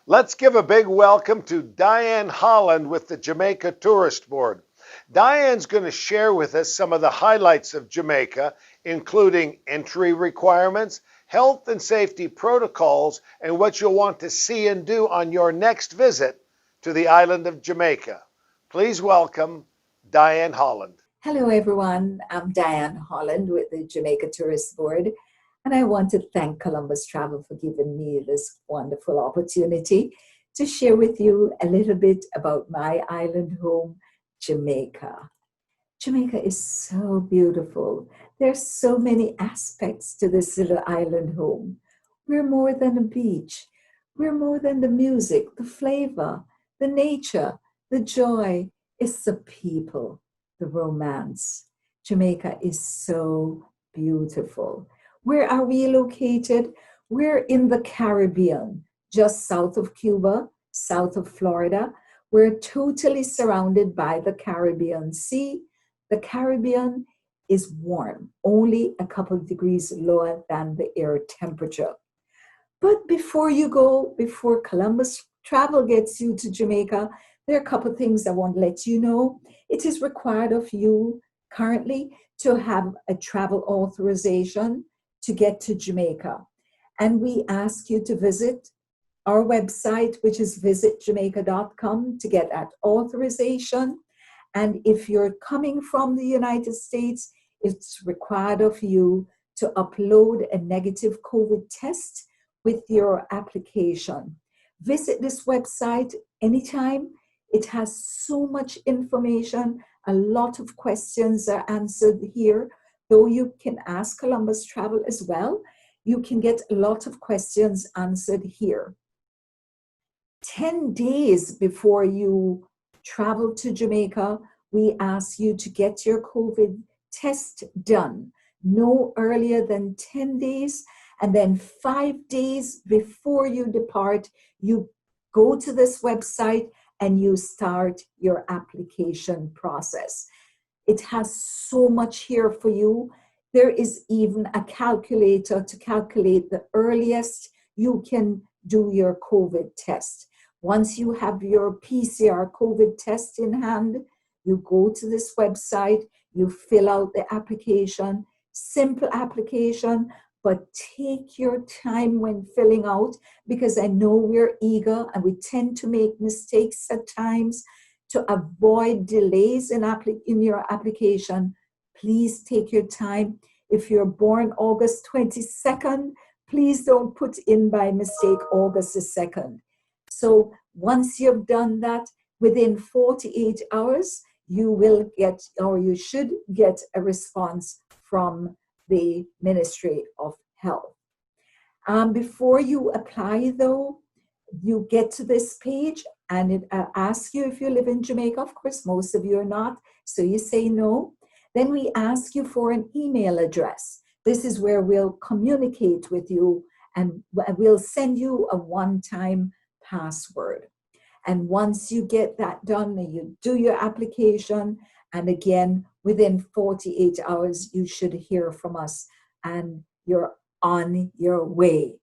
Let's give a big welcome to Diane Holland with the Jamaica Tourist Board. Diane's going to share with us some of the highlights of Jamaica, including entry requirements, health and safety protocols, and what you'll want to see and do on your next visit to the island of Jamaica. Please welcome Diane Holland. Hello, everyone. I'm Diane Holland with the Jamaica Tourist Board, and I want to thank Columbus Travel for giving me this wonderful opportunity to share with you a little bit about my island home, Jamaica. Jamaica is so beautiful. There's so many aspects to this little island home. We're more than a beach. We're more than the music, the flavor, the nature, the joy. It's the people, the romance. Jamaica is so beautiful. Where are we located? We're in the Caribbean, just south of Cuba, south of Florida. We're totally surrounded by the Caribbean Sea. The Caribbean is warm, only a couple of degrees lower than the air temperature. But before you go, before Columbus Travel gets you to Jamaica, there are a couple of things I want to let you know. It is required of you currently to have a travel authorization to get to Jamaica. And we ask you to visit our website, which is visitjamaica.com, to get that authorization. And if you're coming from the United States, it's required of you to upload a negative COVID test with your application. Visit this website anytime. It has so much information. A lot of questions are answered here, though you can ask Columbus Travel as well. You can get a lot of questions answered here. 10 days before you travel to Jamaica, we ask you to get your COVID test done no earlier than 10 days. And then 5 days before you depart, you go to this website and you start your application process. It has so much here for you. There is even a calculator to calculate the earliest you can do your COVID test. Once you have your PCR COVID test in hand, you go to this website, you fill out the application, simple application, but take your time when filling out, because I know we're eager and we tend to make mistakes at times. To avoid delays in your application, please take your time. If you're born August 22nd, please don't put in by mistake August the 2nd. So once you've done that, within 48 hours, you will get, or you should get, a response from the Ministry of Health. Before you apply, though, you get to this page and it asks you if you live in Jamaica. Of course, most of you are not, so you say no. Then we ask you for an email address. This is where we'll communicate with you and we'll send you a one-time password. And once you get that done, you do your application. And again, within 48 hours, you should hear from us and you're on your way.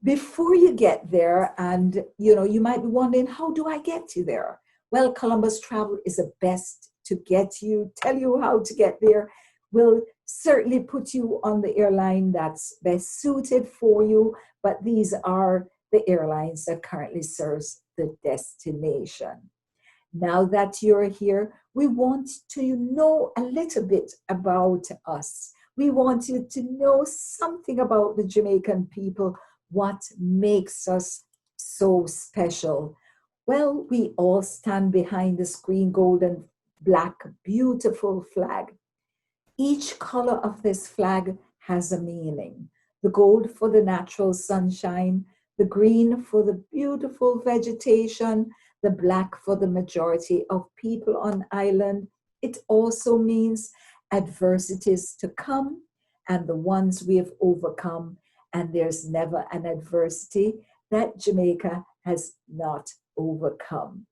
Before you get there, and you might be wondering, how do I get you there? Well, Columbus Travel is the best to get you, tell you how to get there. We'll certainly put you on the airline that's best suited for you, but these are the airlines that currently serves the destination. Now that you're here, we want to know a little bit about us. We want you to know something about the Jamaican people, what makes us so special. Well, we all stand behind this green, gold, and black, beautiful flag. Each color of this flag has a meaning. The gold for the natural sunshine, the green for the beautiful vegetation, the black for the majority of people on island. It also means adversities to come and the ones we have overcome. And there's never an adversity that Jamaica has not overcome.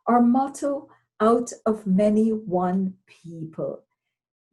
Our motto, out of many, one people.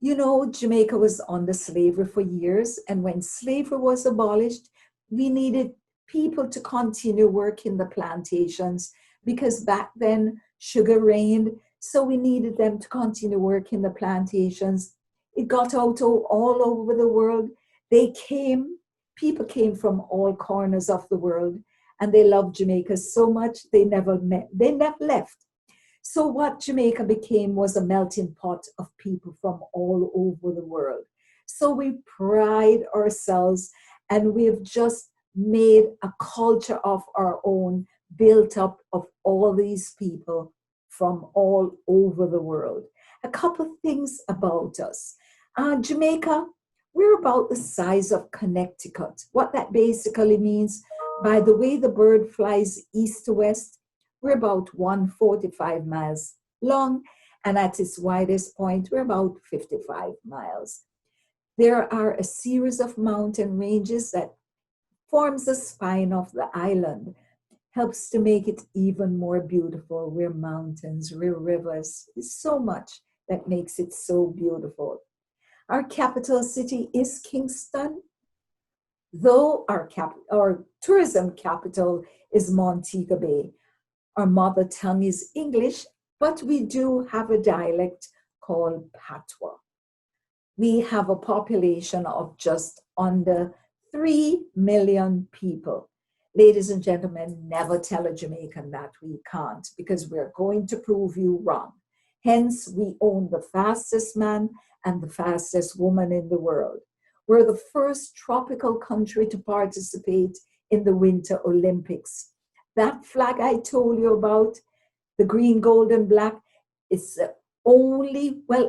Jamaica was under slavery for years, and when slavery was abolished, we needed people to continue working the plantations because back then sugar rained, so we needed them to continue working the plantations. It got out all over the world. They came, people came from all corners of the world, and they loved Jamaica so much they never left. So what Jamaica became was a melting pot of people from all over the world. So we pride ourselves, and we've just made a culture of our own, built up of all these people from all over the world. A couple of things about us. Jamaica, we're about the size of Connecticut. What that basically means, by the way the bird flies east to west, we're about 145 miles long, and at its widest point, we're about 55 miles. There are a series of mountain ranges that forms the spine of the island, helps to make it even more beautiful. We're mountains, we're rivers. There's so much that makes it so beautiful. Our capital city is Kingston, though our tourism capital is Montego Bay. Our mother tongue is English, but we do have a dialect called Patois. We have a population of just under 3 million people. Ladies and gentlemen, never tell a Jamaican that we can't, because we're going to prove you wrong. Hence, we own the fastest man and the fastest woman in the world. We're the first tropical country to participate in the Winter Olympics. That flag I told you about, the green, gold, and black, is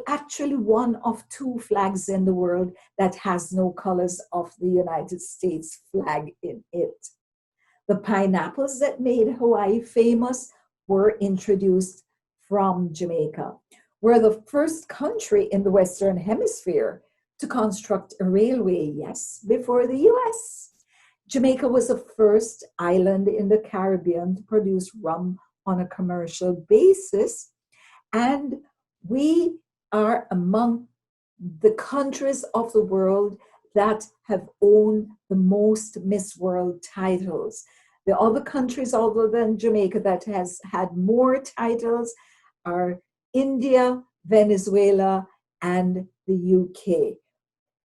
actually one of two flags in the world that has no colors of the United States flag in it. The pineapples that made Hawaii famous were introduced from Jamaica. We're the first country in the Western Hemisphere to construct a railway, yes, before the US. Jamaica was the first island in the Caribbean to produce rum on a commercial basis, and we are among the countries of the world that have owned the most Miss World titles. The other countries other than Jamaica that has had more titles are India, Venezuela, and the UK.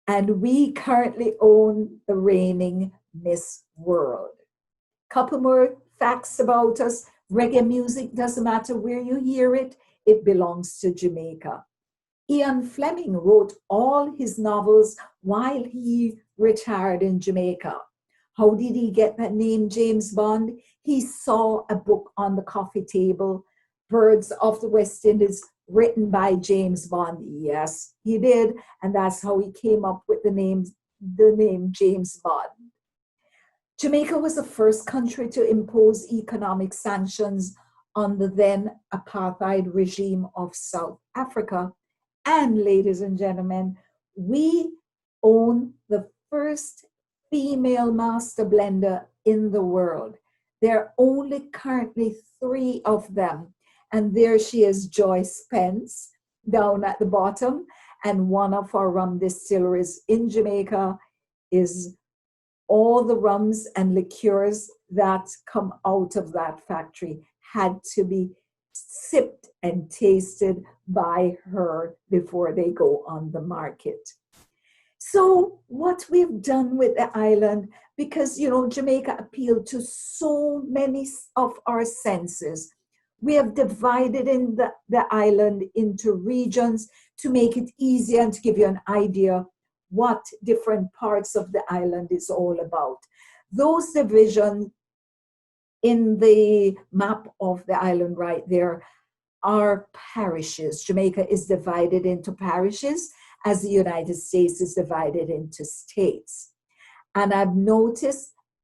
And we currently own the reigning Miss World. Couple more facts about us. Reggae music, doesn't matter where you hear it, it belongs to Jamaica. Ian Fleming wrote all his novels while he retired in Jamaica. How did he get that name, James Bond? He saw a book on the coffee table, Birds of the West Indies, written by James Bond. Yes, he did. And that's how he came up with the name James Bond. Jamaica was the first country to impose economic sanctions on the then apartheid regime of South Africa. And ladies and gentlemen, we own the first female master blender in the world. There are only currently 3 of them. And there she is, Joyce Spence, down at the bottom. And one of our rum distilleries in Jamaica is all the rums and liqueurs that come out of that factory had to be sipped and tasted by her before they go on the market. So what we've done with the island, because, Jamaica appealed to so many of our senses, we have divided in the island into regions to make it easier and to give you an idea what different parts of the island is all about. Those divisions in the map of the island right there are parishes. Jamaica is divided into parishes as the United States is divided into states. And I've noted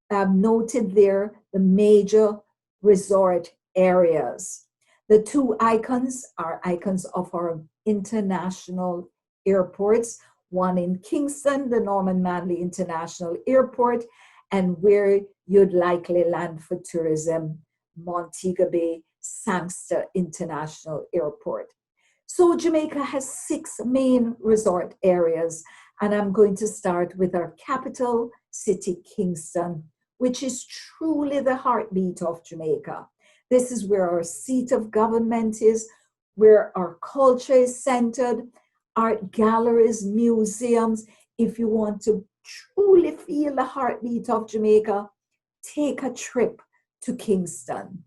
there the major resort areas. The 2 icons are icons of our international airports, one in Kingston, the Norman Manley International Airport, and where you'd likely land for tourism, Montego Bay, Sangster International Airport. So Jamaica has 6 main resort areas, and I'm going to start with our capital city, Kingston, which is truly the heartbeat of Jamaica. This is where our seat of government is, where our culture is centered, art galleries, museums. If you want to truly feel the heartbeat of Jamaica, take a trip to Kingston.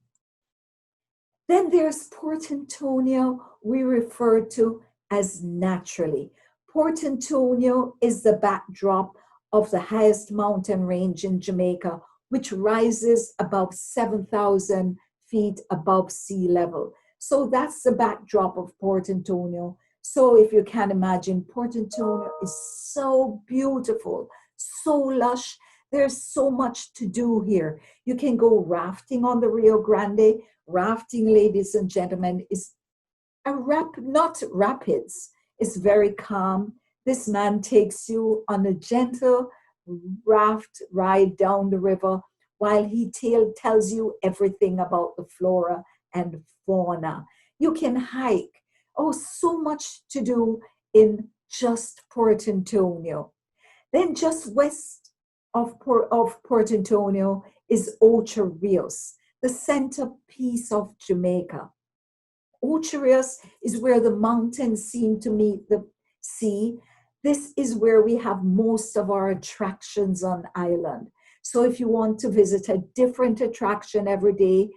Then there's Port Antonio, we refer to as naturally. Port Antonio is the backdrop of the highest mountain range in Jamaica, which rises about 7,000 feet above sea level. So that's the backdrop of Port Antonio. So if you can imagine, Port Antonio is so beautiful, so lush. There's so much to do here. You can go rafting on the Rio Grande. Rafting, ladies and gentlemen, is not rapids. It's very calm. This man takes you on a gentle raft ride down the river while he tells you everything about the flora and fauna. You can hike. Oh, so much to do in just Port Antonio. Then just west of Port Antonio is Ocho Rios, the centerpiece of Jamaica. Ocho Rios is where the mountains seem to meet the sea. This is where we have most of our attractions on island. So if you want to visit a different attraction every day,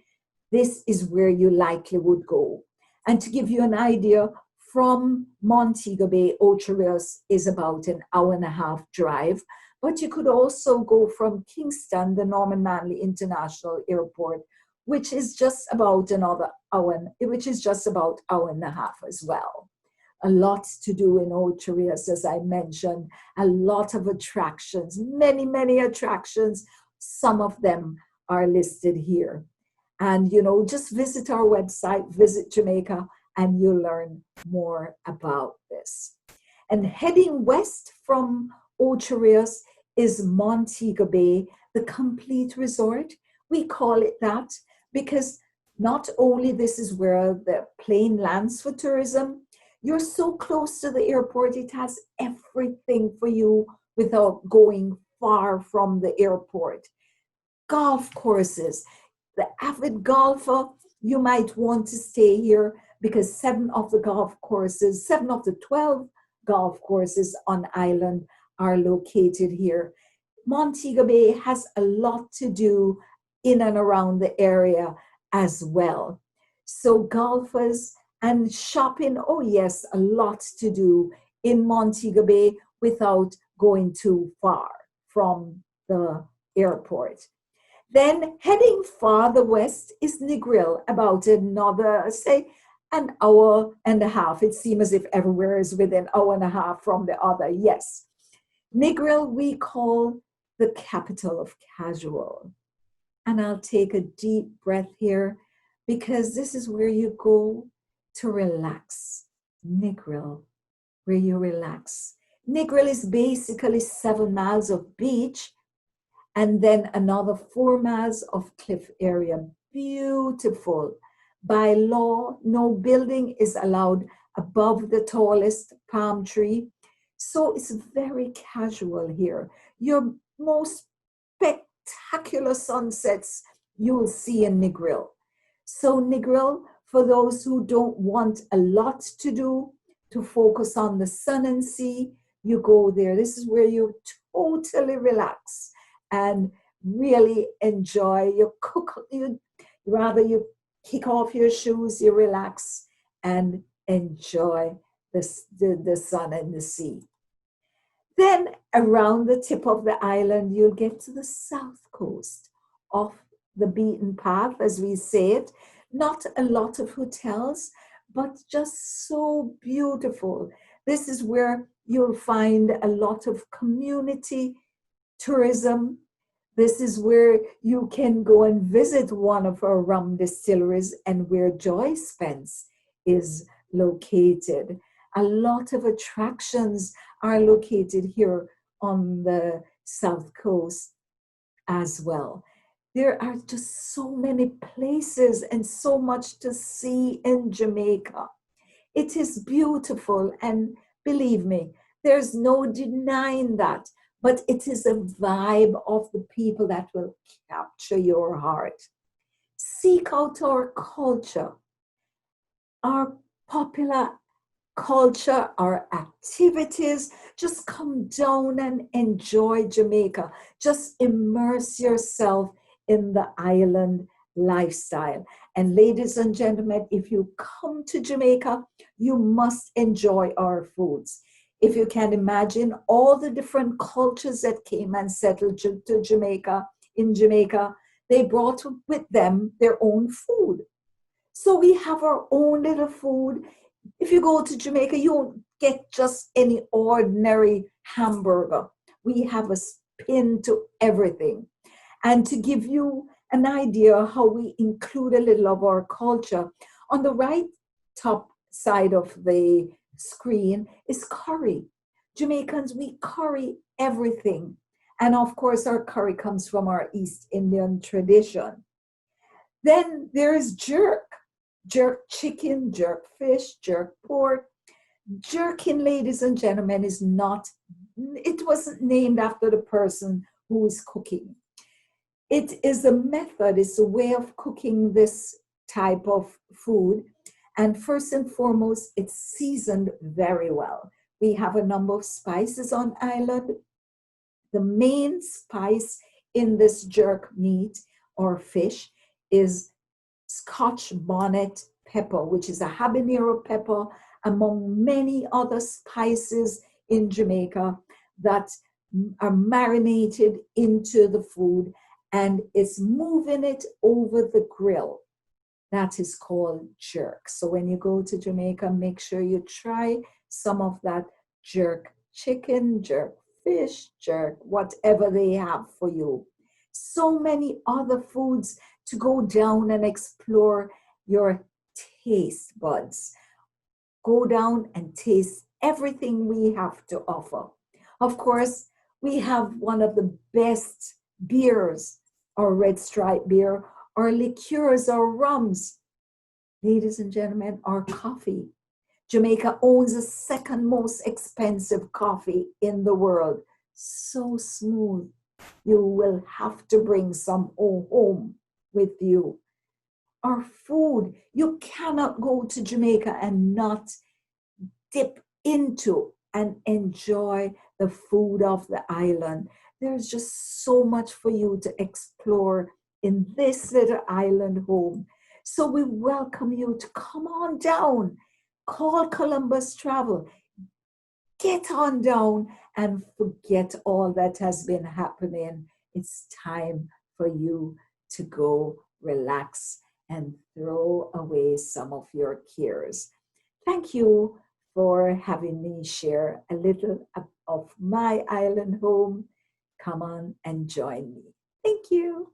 this is where you likely would go. And to give you an idea, from Montego Bay, Ocho Rios is about an hour and a half drive. But you could also go from Kingston, the Norman Manley International Airport, which is just about another hour, which is just about hour and a half as well. A lot to do in Ocho Rios, as I mentioned, a lot of attractions, many, many attractions. Some of them are listed here. And, just visit our website, Visit Jamaica, and you'll learn more about this. And heading west from Ocho Rios is Montego Bay, the complete resort. We call it that because not only this is where the plane lands for tourism, you're so close to the airport, it has everything for you without going far from the airport. Golf courses. The avid golfer, you might want to stay here because 7 of the 12 golf courses on island are located here. Montego Bay has a lot to do in and around the area as well. So golfers and shopping, oh yes, a lot to do in Montego Bay without going too far from the airport. Then heading farther west is Negril, about another, say, an hour and a half. It seems as if everywhere is within an hour and a half from the other. Yes. Negril we call the capital of casual. And I'll take a deep breath here because this is where you go to relax. Negril, where you relax. Negril is basically 7 miles of beach and then another 4 miles of cliff area. Beautiful. By law, no building is allowed above the tallest palm tree. So it's very casual here. Your most spectacular sunsets you'll see in Negril. So Negril, for those who don't want a lot to do, to focus on the sun and sea, you go there. This is where you totally relax and really enjoy. You kick off your shoes, you relax and enjoy the sun and the sea. Then around the tip of the island, you'll get to the south coast, off the beaten path, as we say it. Not a lot of hotels, but just so beautiful. This is where you'll find a lot of community tourism. This is where you can go and visit one of our rum distilleries and where Joy Spence is located. A lot of attractions are located here on the south coast as well. There are just so many places and so much to see in Jamaica. It is beautiful, and believe me, there's no denying that. but it is a vibe of the people that will capture your heart. Seek out our culture, our popular culture, our activities. Just come down and enjoy Jamaica. Just immerse yourself in the island lifestyle. And ladies and gentlemen, if you come to Jamaica, you must enjoy our foods. If you can imagine all the different cultures that came and settled to Jamaica, in Jamaica, they brought with them their own food. So we have our own little food. If you go to Jamaica, you won't get just any ordinary hamburger. We have a spin to everything. And to give you an idea how we include a little of our culture, on the right top side of the screen is curry. Jamaicans, we curry everything. And of course, our curry comes from our East Indian tradition. Then there's jerk chicken, jerk fish, jerk pork. Jerkin, ladies and gentlemen, is not, it wasn't named after the person who is cooking. It is a method, it's a way of cooking this type of food. And first and foremost, it's seasoned very well. We have a number of spices on island. The main spice in this jerk meat or fish is Scotch bonnet pepper, which is a habanero pepper, among many other spices in Jamaica that are marinated into the food, and it's moving it over the grill. That is called jerk. So when you go to Jamaica, make sure you try some of that jerk chicken, jerk fish, jerk, whatever they have for you. So many other foods to go down and explore your taste buds. Go down and taste everything we have to offer. Of course, we have one of the best beers, our red stripe beer, our liqueurs, our rums. Ladies and gentlemen, our coffee. Jamaica owns the second most expensive coffee in the world. So smooth. You will have to bring some home with you. Our food, you cannot go to Jamaica and not dip into and enjoy the food of the island. There's just so much for you to explore in this little island home. So we welcome you to come on down. Call Columbus Travel. Get on down and forget all that has been happening. It's time for you to go relax and throw away some of your cares. Thank you for having me share a little of my island home. Come on and join me. Thank you.